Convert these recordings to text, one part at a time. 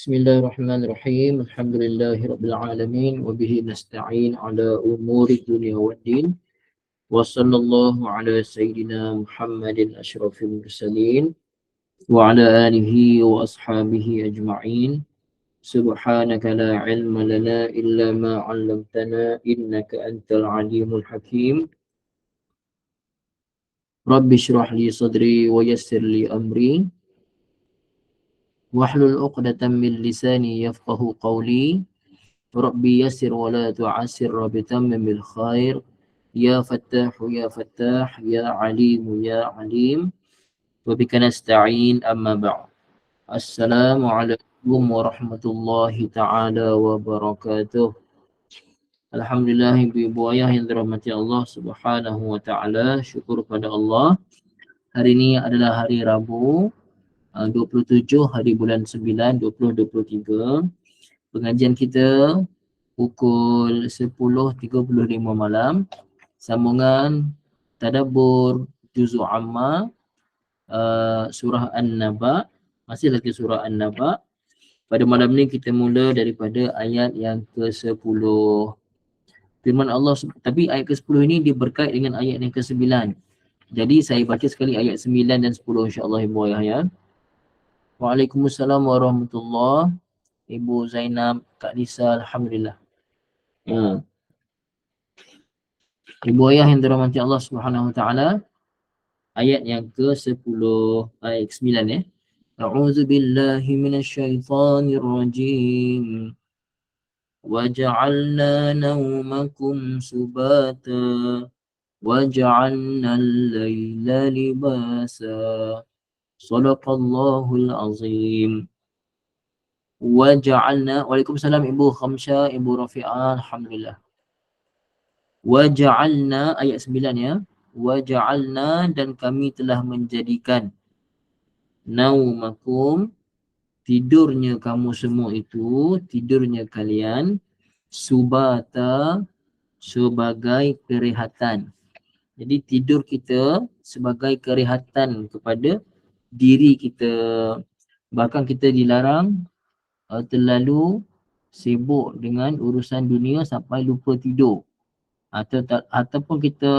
Bismillahirrahmanirrahim. Alhamdulillahirabbil alamin wa bihi nasta'in ala umuri dunya waddin. Wa sallallahu ala sayyidina Muhammadin asyrafil mursalin wa ala alihi wa ashabihi ajma'in. Subhanaka la ilma lana illa ma 'allamtana innaka antal alimul hakim. Rabbi shrah li sadri wa yassir li amri. Wahlul 'uqdatam min lisani yafqahu qawli. Rabbi yassir wa la tu'assir Rabbi tammim bil khair. Ya Fattah ya Fattah ya Alim ya Alim. Wa bika nasta'in amma ba'd. Assalamualaikum warahmatullahi taala wabarakatuh. Alhamdulillah ibu ayah yang dirahmati Allah Subhanahu wa taala, syukur pada Allah. Hari ini adalah hari Rabu 27 hari bulan 9 2023. Pengajian kita pukul 10.35 malam. Sambungan tadabbur juz'u amma surah An-Naba. Masih lagi surah An-Naba. Pada malam ni kita mula daripada ayat yang ke-10. Firman Allah, tapi ayat ke-10 ini dia berkait dengan ayat yang ke-9. Jadi saya baca sekali ayat 9 dan 10 insya-Allah ibu ayah ya. Waalaikumsalam warahmatullahi. Ibu Zainab, Kak Lisa, alhamdulillah. Ya. Ibu ayah yang dirahmati Allah Subhanahu wa taala, ayat yang ke-10, ayat ke-9 ya. A'udzu billahi minasyaitonir rajim. Waja'alna naumakum subata waja'alna al-laila libasa. Shadaqallahul azim. Waja'alna, waalaikumsalam Ibu Khamsha, Ibu Rafi'ah, alhamdulillah. Waja'alna, ayat 9 ya. Waja'alna, dan kami telah menjadikan naumakum, tidurnya kamu semua itu, tidurnya kalian, subata, sebagai kerehatan. Jadi tidur kita sebagai kerehatan kepada diri kita. Bahkan kita dilarang terlalu sibuk dengan urusan dunia sampai lupa tidur. Ataupun kita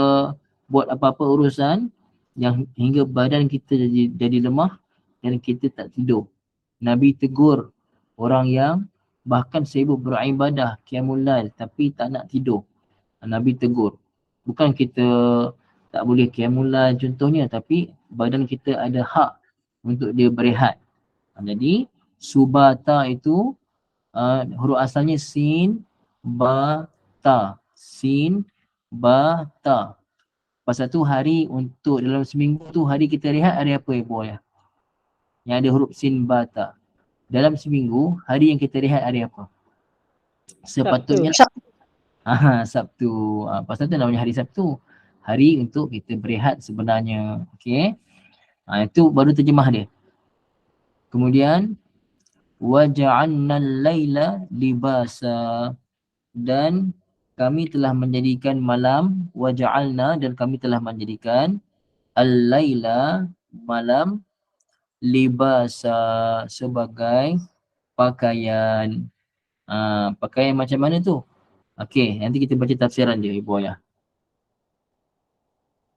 buat apa-apa urusan yang hingga badan kita jadi lemah dan kita tak tidur. Nabi tegur orang yang bahkan sibuk beribadah qiyamul lail tapi tak nak tidur. Nabi tegur. Bukan kita tak boleh qiyamul lail contohnya, tapi badan kita ada hak untuk dia berehat. Jadi subata itu huruf asalnya sin ba ta. Sin ba ta. Pasal tu hari untuk dalam seminggu tu hari kita rehat hari apa ibu ayah? Yang ada huruf sin ba ta. Dalam seminggu hari yang kita rehat hari apa? Sepatutnya Sabtu. Pasal tu namanya hari Sabtu. Hari untuk kita berehat sebenarnya. Okey. Itu baru terjemah dia. Kemudian waja'alna al-laila libasa, dan kami telah menjadikan malam, waja'alna, dan kami telah menjadikan al-laila, malam, libasa, sebagai pakaian. Pakaian macam mana tu? Okey, nanti kita baca tafsiran dia ibu ayah.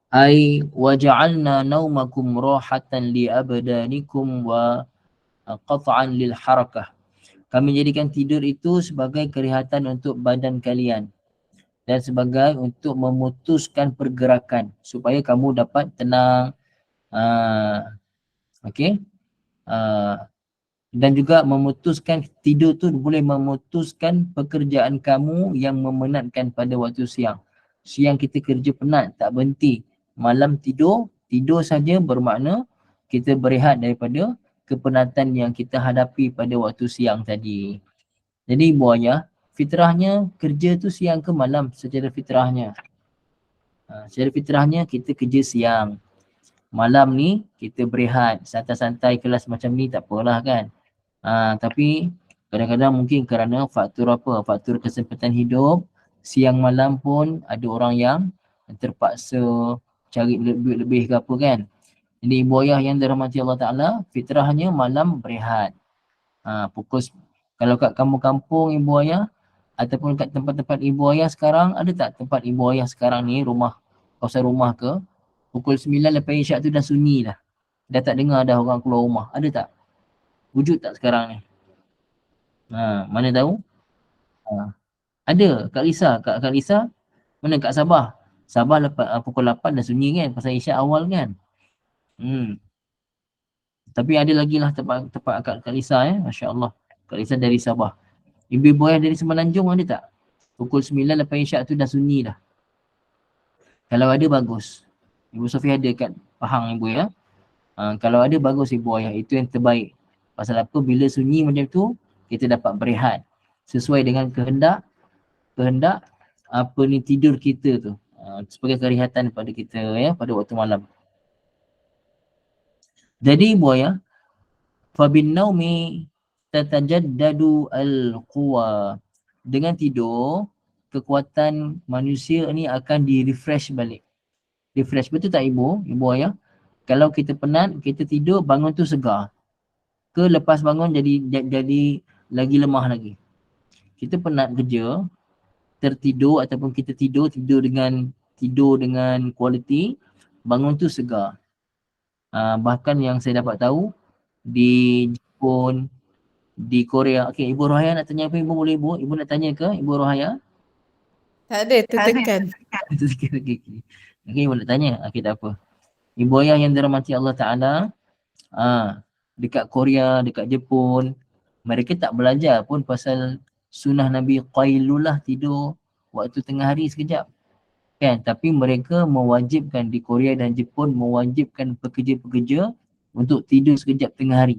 Ai waja'alna naumakum rahatan li abdanikum wa qat'an lil harakah. Kami jadikan tidur itu sebagai kerehatan untuk badan kalian dan sebagai untuk memutuskan pergerakan supaya kamu dapat tenang. Okey. Dan juga memutuskan, tidur tu boleh memutuskan pekerjaan kamu yang memenatkan pada waktu siang. Siang kita kerja penat, tak berhenti. Malam tidur saja bermakna kita berehat daripada kepenatan yang kita hadapi pada waktu siang tadi. Jadi ibu ayah, fitrahnya kerja tu siang ke malam secara fitrahnya? Secara fitrahnya kita kerja siang. Malam ni kita berehat, santai-santai kelas macam ni tak apalah kan. Tapi kadang-kadang mungkin kerana faktor apa? Faktor kesempatan hidup, siang malam pun ada orang yang terpaksa cari duit lebih ke apa kan. Jadi ibu ayah yang dirahmati Allah Ta'ala, fitrahnya malam berehat. Kalau kat kampung-kampung ibu ayah ataupun kat tempat-tempat ibu ayah sekarang, ada tak tempat ibu ayah sekarang ni, rumah, kawasan rumah ke, pukul 9 lepas isyak tu dah sunyi dah. Dah tak dengar dah orang keluar rumah. Ada tak? Wujud tak sekarang ni? Mana tahu? Ada. Kak Lisa. Kak Lisa, mana Kak Sabah? Sabah lepas pukul 8 dah sunyi kan? Pasal isyak awal kan? Tapi ada lagi lah tempat Kak Lisa Masya Allah. Kak Lisa dari Sabah. Ibu-ibu ayah dari Semenanjung ada tak? Pukul 9 lepas isyak tu dah sunyi dah. Kalau ada bagus. Ibu Sofia ada kat Pahang ibu ya. Kalau ada bagus ibu ayah. Itu yang terbaik. Pasal apa? Bila sunyi macam tu, kita dapat berehat. Sesuai dengan kehendak apa ni tidur kita tu. Sebagai kerehatan pada kita pada waktu malam. Jadi ibu ayah, fabin naumi tatajaddadu al-quwa. Dengan tidur, kekuatan manusia ni akan di-refresh balik. Refresh, betul tak ibu? Ibu ayah? Kalau kita penat, kita tidur, bangun tu segar. Ke lepas bangun jadi lagi lemah lagi. Kita penat kerja, tertidur ataupun kita tidur dengan kualiti, bangun tu segar. Bahkan yang saya dapat tahu, di Jepun, di Korea. Okey, Ibu Rohaya nak tanya apa Ibu boleh Ibu? Ibu nak tanya ke Ibu Rohaya? Tak ada, tertekan. Okey, Ibu nak tanya? Okey, tak apa. Ibu ayah yang dirahmati Allah Ta'ala, dekat Korea, dekat Jepun, mereka tak belajar pun pasal sunnah Nabi Qailulah tidur waktu tengah hari sekejap. Kan? Tapi mereka mewajibkan di Korea dan Jepun, mewajibkan pekerja-pekerja untuk tidur sekejap tengah hari.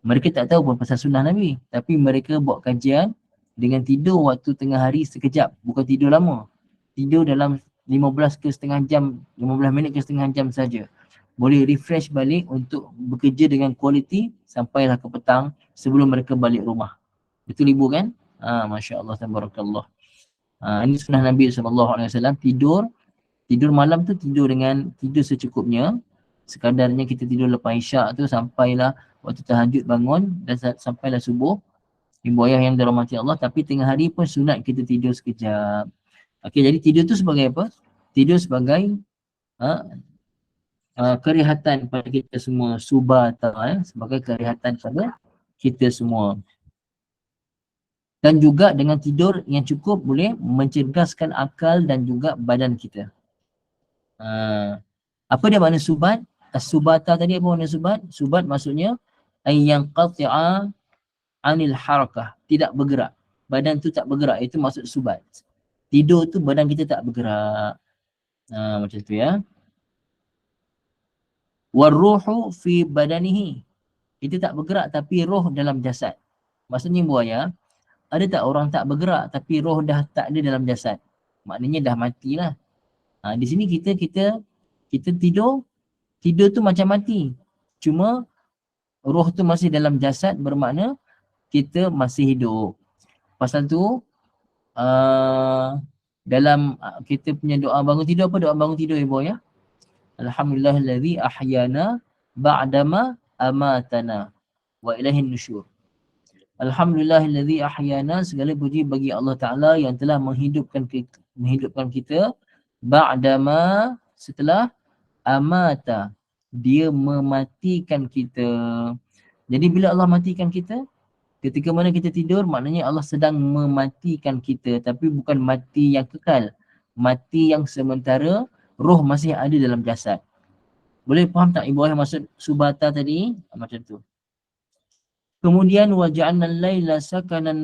Mereka tak tahu pun pasal sunnah Nabi. Tapi mereka buat kajian dengan tidur waktu tengah hari sekejap. Bukan tidur lama. Tidur dalam 15 ke setengah jam, 15 minit ke setengah jam saja. Boleh refresh balik untuk bekerja dengan kualiti sampailah ke petang sebelum mereka balik rumah. Betul ibu kan? Masya Allah, tabarakallah. Ini sunnah Nabi SAW. Tidur malam tu tidur secukupnya. Sekadarnya kita tidur lepas isyak tu sampailah waktu tahajud bangun dan sampailah subuh. Ibu ayah yang dirahmati Allah, tapi tengah hari pun sunat kita tidur sekejap. Okey, jadi tidur tu sebagai apa? Tidur sebagai kerehatan pada kita semua, subata sebagai kerehatan pada kita semua. Dan juga dengan tidur yang cukup boleh mencerdaskan akal dan juga badan kita. Apa dia makna subat? As-subata tadi apa makna subat? Subat maksudnya yang qati'a anil harakah, tidak bergerak. Badan tu tak bergerak, itu maksud subat. Tidur tu badan kita tak bergerak. Macam tu ya. Warruhu fi badanihi. Kita tak bergerak tapi roh dalam jasad. Maksudnya ibu ayah, ada tak orang tak bergerak tapi roh dah tak ada dalam jasad? Maknanya dah matilah. Di sini kita tidur tu macam mati. Cuma roh tu masih dalam jasad, bermakna kita masih hidup. Pasal tu dalam kita punya doa bangun tidur, apa doa bangun tidur ibu ya? Alhamdulillahillazi ahyana ba'dama amatana wa ilaihin nusyur. Alhamdulillahillazi ahyana, segala puji bagi Allah Ta'ala yang telah menghidupkan kita ba'dama, setelah amata, dia mematikan kita. Jadi bila Allah matikan kita, ketika mana kita tidur, maknanya Allah sedang mematikan kita, tapi bukan mati yang kekal, mati yang sementara, roh masih ada dalam jasad. Boleh faham tak ibu ayah maksud subata tadi? Macam tu. Kemudian waja'alna al-laila sakanan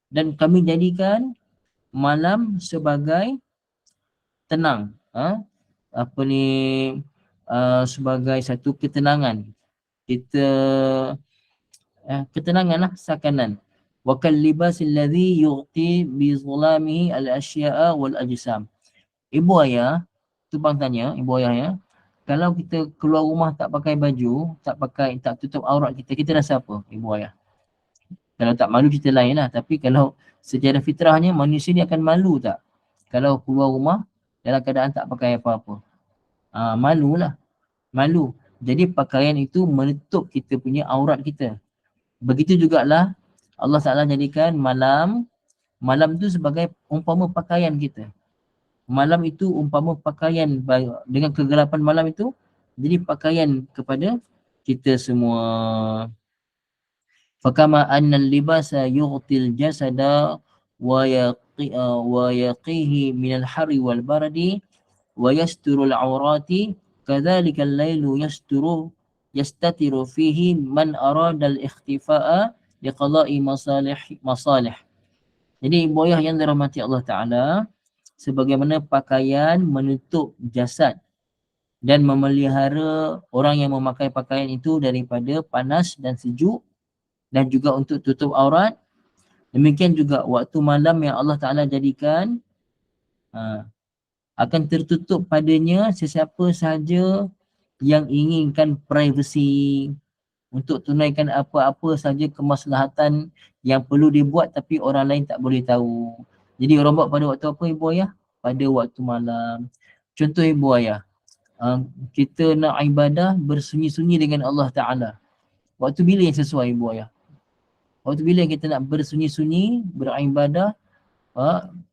dan kami jadikan malam sebagai tenang. Apa ni, sebagai satu ketenangan. Ketenangan lah, sakanan. Wa kal libasil ladzi yughti bi zulamihi al-asya'a wal ajsam. Ibu ayah, tu bang tanya, ibu ayah ya, kalau kita keluar rumah tak pakai baju, tak tutup aurat kita, kita rasa apa ibu ayah? Kalau tak malu cerita lain lah, tapi kalau secara fitrahnya manusia ni akan malu tak? Kalau keluar rumah dalam keadaan tak pakai apa-apa. Malu. Jadi pakaian itu menutup kita punya aurat kita. Begitu jugalah Allah Ta'ala jadikan malam tu sebagai umpama pakaian kita. Malam itu umpama pakaian, dengan kegelapan malam itu jadi pakaian kepada kita semua. Fakama annal libasa yughtil jasada wa yaqihi minal hari wal baradi wa yasturul awrati kadzalika al-lailu yastatiru fihi man arada al-ikhtifa'a liqada'i masalih. Jadi ibu ayah yang dirahmati Allah Ta'ala, sebagaimana pakaian menutup jasad dan memelihara orang yang memakai pakaian itu daripada panas dan sejuk, dan juga untuk tutup aurat, demikian juga waktu malam yang Allah Ta'ala jadikan akan tertutup padanya sesiapa sahaja yang inginkan privacy untuk tunaikan apa-apa saja kemaslahatan yang perlu dibuat tapi orang lain tak boleh tahu. Jadi orang buat pada waktu apa ibu ayah? Pada waktu malam. Contoh ibu ayah, kita nak ibadah bersunyi-sunyi dengan Allah Ta'ala. Waktu bila yang sesuai ibu ayah? Waktu bila kita nak bersunyi-sunyi, beribadah,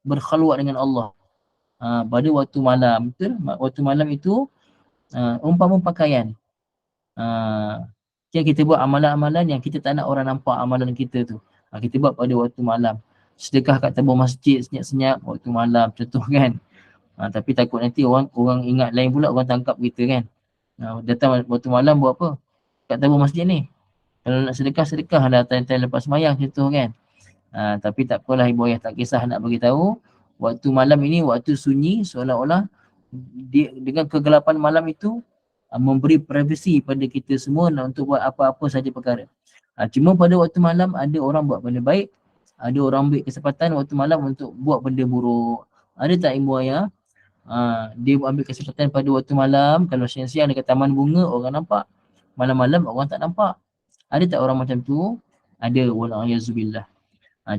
berkhalwat dengan Allah? Pada waktu malam. Betul? Waktu malam itu umpama pakaian. Kita buat amalan-amalan yang kita tak nak orang nampak amalan kita tu. Kita buat pada waktu malam. Sedekah kat tabung masjid senyap-senyap waktu malam, contoh kan. Tapi takut nanti orang ingat lain pula, orang tangkap kita kan. Datang waktu malam buat apa? Kat tabung masjid ni. Kalau nak sedekah lah time-time lepas semayang, contoh kan. Tapi tak apalah ibu ayah, tak kisah nak bagi tahu. Waktu malam ini waktu sunyi, seolah-olah dengan kegelapan malam itu memberi privasi pada kita semua untuk buat apa-apa saja perkara. Cuma pada waktu malam ada orang buat benda baik, ada orang ambil kesempatan waktu malam untuk buat benda buruk. Ada tak ibu ayah? Dia ambil kesempatan pada waktu malam, kalau siang-siang dekat taman bunga orang nampak, malam-malam orang tak nampak. Ada tak orang macam tu? Ada, wala'ayazubillah.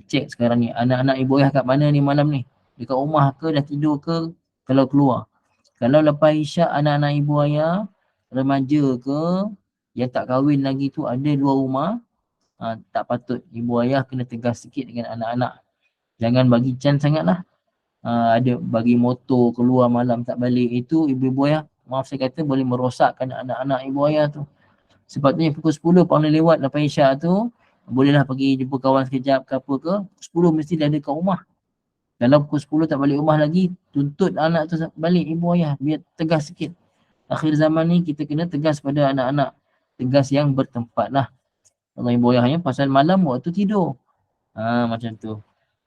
Cek sekarang ni, anak-anak ibu ayah kat mana ni malam ni? Dekat rumah ke, dah tidur ke, kalau keluar? Kalau lepas isyak anak-anak ibu ayah, remaja ke, yang tak kahwin lagi tu ada dua rumah, tak patut. Ibu ayah kena tegas sikit dengan anak-anak. Jangan bagi chance sangatlah. Ada bagi motor keluar malam tak balik. Itu ibu-ibu ayah, maaf saya kata, boleh merosakkan anak-anak ibu ayah tu. Sepatutnya pukul 10 pandai lewat lepas isyak tu, bolehlah pergi jumpa kawan sekejap ke apa ke, 10 mesti dah ada kat rumah. Kalau pukul 10 tak balik rumah lagi, tuntut anak tu balik ibu ayah, biar tegas sikit. Akhir zaman ni kita kena tegas pada anak-anak. Tegas yang bertempat lah. Allah ibu ayahnya pasal malam waktu tidur. Macam tu.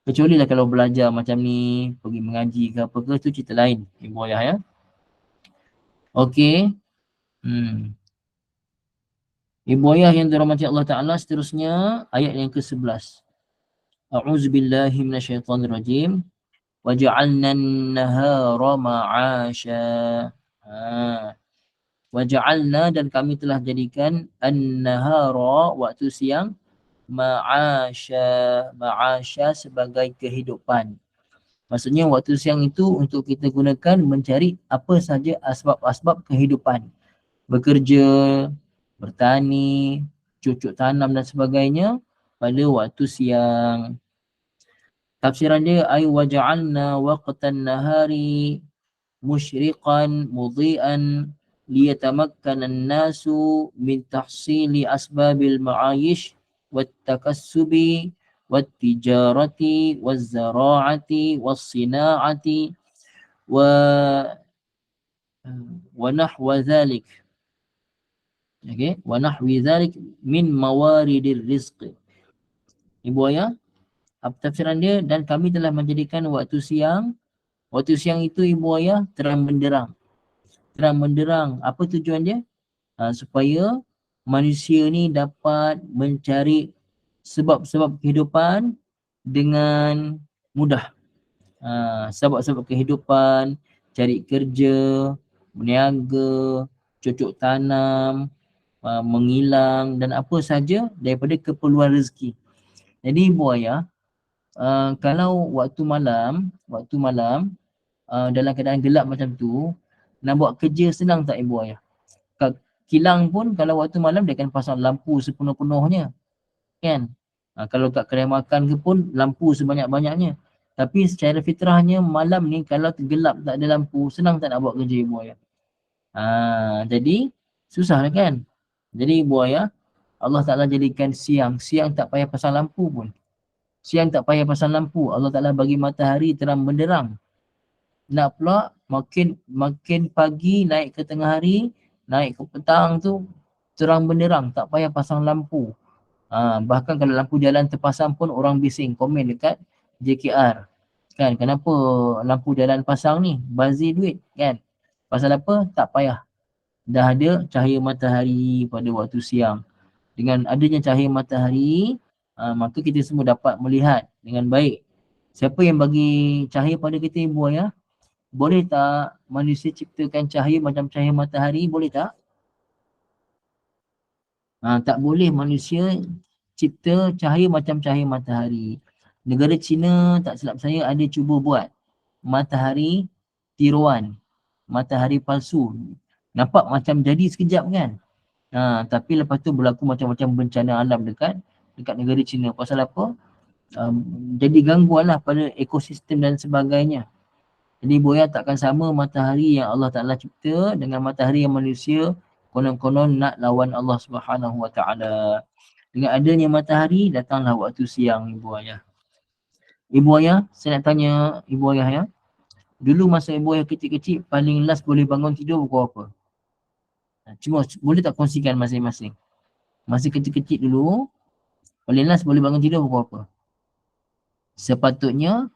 Kecuali lah kalau belajar macam ni, pergi mengaji ke apa ke, tu cerita lain ibu ayah ya. Okey. Ibu ayah yang dirahmati Allah Ta'ala, seterusnya ayat yang ke-11. A'udzubillahi minasyaitanirrajim. Waja'alna an-nahara ma'asha. Waja'alna, dan kami telah jadikan an-nahara, waktu siang, ma'asha sebagai kehidupan. Maksudnya waktu siang itu untuk kita gunakan mencari apa saja asbab-asbab kehidupan. Bekerja, bertani, cucuk tanam dan sebagainya pada waktu siang. Tafsiran dia, ay waja'alna waqtan nahari musyriqan mudhi'an liyatamakkana an-nasu min tahsili asbabil ma'ayish wat takassubi wat tijarati waz zara'ati was sina'ati wa nahwa dhalik. Okey, wa nahwi dhalik min mawaridir rizq. Ibu ayah, tafsiran dia, dan kami telah menjadikan waktu siang itu ibu ayah terang benderang. Terang benderang, apa tujuan dia? Supaya manusia ni dapat mencari sebab-sebab kehidupan dengan mudah. Sebab-sebab kehidupan, cari kerja, berniaga, cucuk tanam, mengilang dan apa saja daripada keperluan rezeki. Jadi ibu ayah, kalau waktu malam dalam keadaan gelap macam tu, nak buat kerja senang tak ibu ayah? Kilang pun kalau waktu malam dia akan pasang lampu sepenuh-penuhnya. kan. Kalau kat kedai makan ke pun lampu sebanyak-banyaknya. Tapi secara fitrahnya malam ni kalau gelap tak ada lampu, senang tak nak buat kerja ibu ayah. Jadi susah lah kan. Jadi ibu ayah, Allah Ta'ala jadikan siang tak payah pasang lampu pun. Siang tak payah pasang lampu, Allah Ta'ala bagi matahari terang benderang. Nak pula makin pagi naik ke tengah hari, naik ke petang tu terang benderang, tak payah pasang lampu. Bahkan kalau lampu jalan terpasang pun orang bising komen dekat JKR. Kan, kenapa lampu jalan pasang ni? Bazir duit kan? Pasal apa? Tak payah. Dah ada cahaya matahari pada waktu siang. Dengan adanya cahaya matahari, maka kita semua dapat melihat dengan baik. Siapa yang bagi cahaya pada kita, ibu ayah? Boleh tak manusia ciptakan cahaya macam cahaya matahari? Boleh tak? Tak boleh manusia cipta cahaya macam cahaya matahari. Negara China, tak silap saya, ada cuba buat matahari tiruan, matahari palsu. Nampak macam jadi sekejap kan? Tapi lepas tu berlaku macam-macam bencana alam dekat negara China. Pasal apa? Jadi gangguan lah pada ekosistem dan sebagainya. Jadi boya takkan sama matahari yang Allah Ta'ala cipta dengan matahari yang manusia konon-konon nak lawan Allah Subhanahu Wa Ta'ala. Dengan adanya matahari, datanglah waktu siang, ibu ayah. Ibu ayah, saya nak tanya ibu ayah ya. Dulu masa ibu ayah kecil-kecil, paling last boleh bangun tidur pukul apa? Cuma boleh tak kongsikan masing-masing? Masa kecil-kecil dulu, paling last boleh bangun tidur pukul apa? Sepatutnya,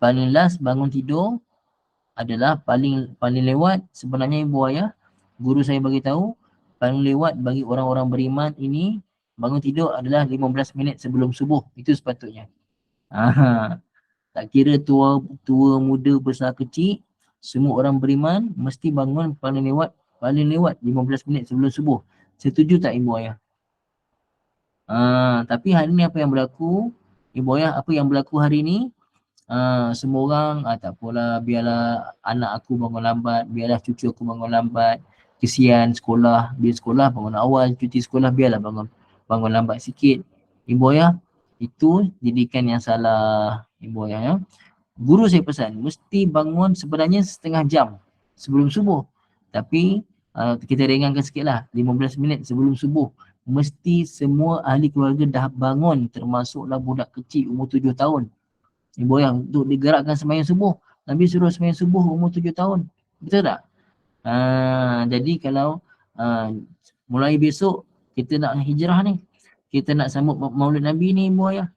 paling last bangun tidur adalah paling lewat sebenarnya ibu ayah, guru saya bagi tahu, paling lewat bagi orang-orang beriman ini bangun tidur adalah 15 minit sebelum subuh. Itu sepatutnya. Tak kira tua, muda, besar, kecil, semua orang beriman mesti bangun paling lewat 15 minit sebelum subuh. Setuju tak ibu ayah? Tapi hari ni apa yang berlaku? Ibu ayah, apa yang berlaku hari ni? Semua orang, tak apalah, biarlah anak aku bangun lambat, biarlah cucu aku bangun lambat, kesian sekolah, biar sekolah bangun awal, cuti sekolah biarlah bangun lambat sikit. Ibu ayah, itu didikan yang salah, ibu ayah ya. Guru saya pesan, mesti bangun sebenarnya setengah jam sebelum subuh. Tapi kita ringankan sikit lah, 15 minit sebelum subuh. Mesti semua ahli keluarga dah bangun, termasuklah budak kecil umur 7 tahun. Ibu ayah untuk digerakkan sembahyang subuh. Nabi suruh sembahyang subuh umur 7 tahun. Betul tak? Jadi kalau mulai besok kita nak hijrah ni, kita nak sambut maulid Nabi ni ibu ayah,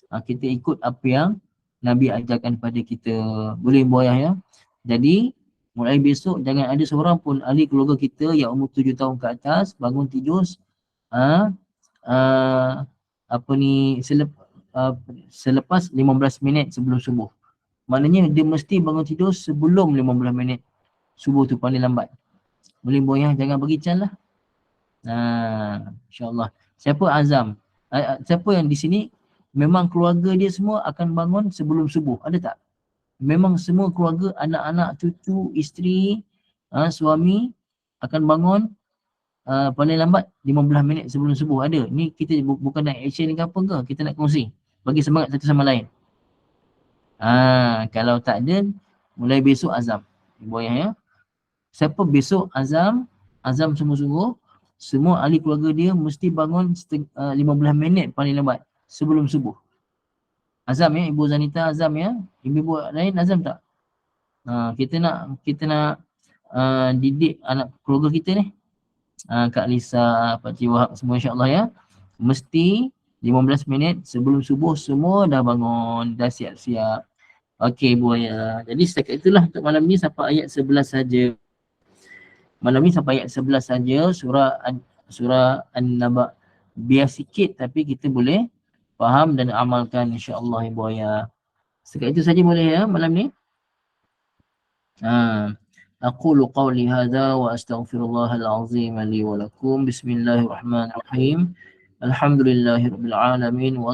kita ikut apa yang Nabi ajarkan pada kita. Boleh ibu ayah ya? Jadi mulai besok jangan ada seorang pun ahli keluarga kita yang umur 7 tahun ke atas bangun tidur selepas 15 minit sebelum subuh. Maknanya dia mesti bangun tidur sebelum 15 minit subuh tu paling lambat. Boleh ibu ayah jangan bagi can lah. InsyaAllah. Siapa Azam? Siapa yang di sini memang keluarga dia semua akan bangun sebelum subuh? Ada tak? Memang semua keluarga, anak-anak, cucu, isteri, suami akan bangun paling lambat 15 minit sebelum subuh. Ada? Ni kita bukan nak action ke apa ke? Kita nak kongsi. Bagi semangat satu sama lain. Kalau tak ada, mulai besok azam. Ibu ayah ya. Siapa besok azam sungguh-sungguh, semua ahli keluarga dia mesti bangun 15 minit paling lambat sebelum subuh. Azam ya, Ibu Zanita azam ya. Ibu-ibu lain azam tak? Kita nak didik anak keluarga kita ni. Kak Lisa, Pak Cik Wahab semua insya-Allah ya. Mesti 15 minit sebelum subuh semua dah bangun, dah siap-siap. Okey Ibu ayah. Jadi setakat itulah untuk malam ni sampai ayat 11 saja. Malam ni sampai ayat 11 saja surah An-Naba. Biar sikit tapi kita boleh faham dan amalkan insya-Allah ibu ayah. Setakat itu saja boleh ya malam ni. Aqulu qawli hadha wa astaghfirullahal azim li wa lakum. Bismillahirrahmanirrahim. Alhamdulillahirabbil alamin wa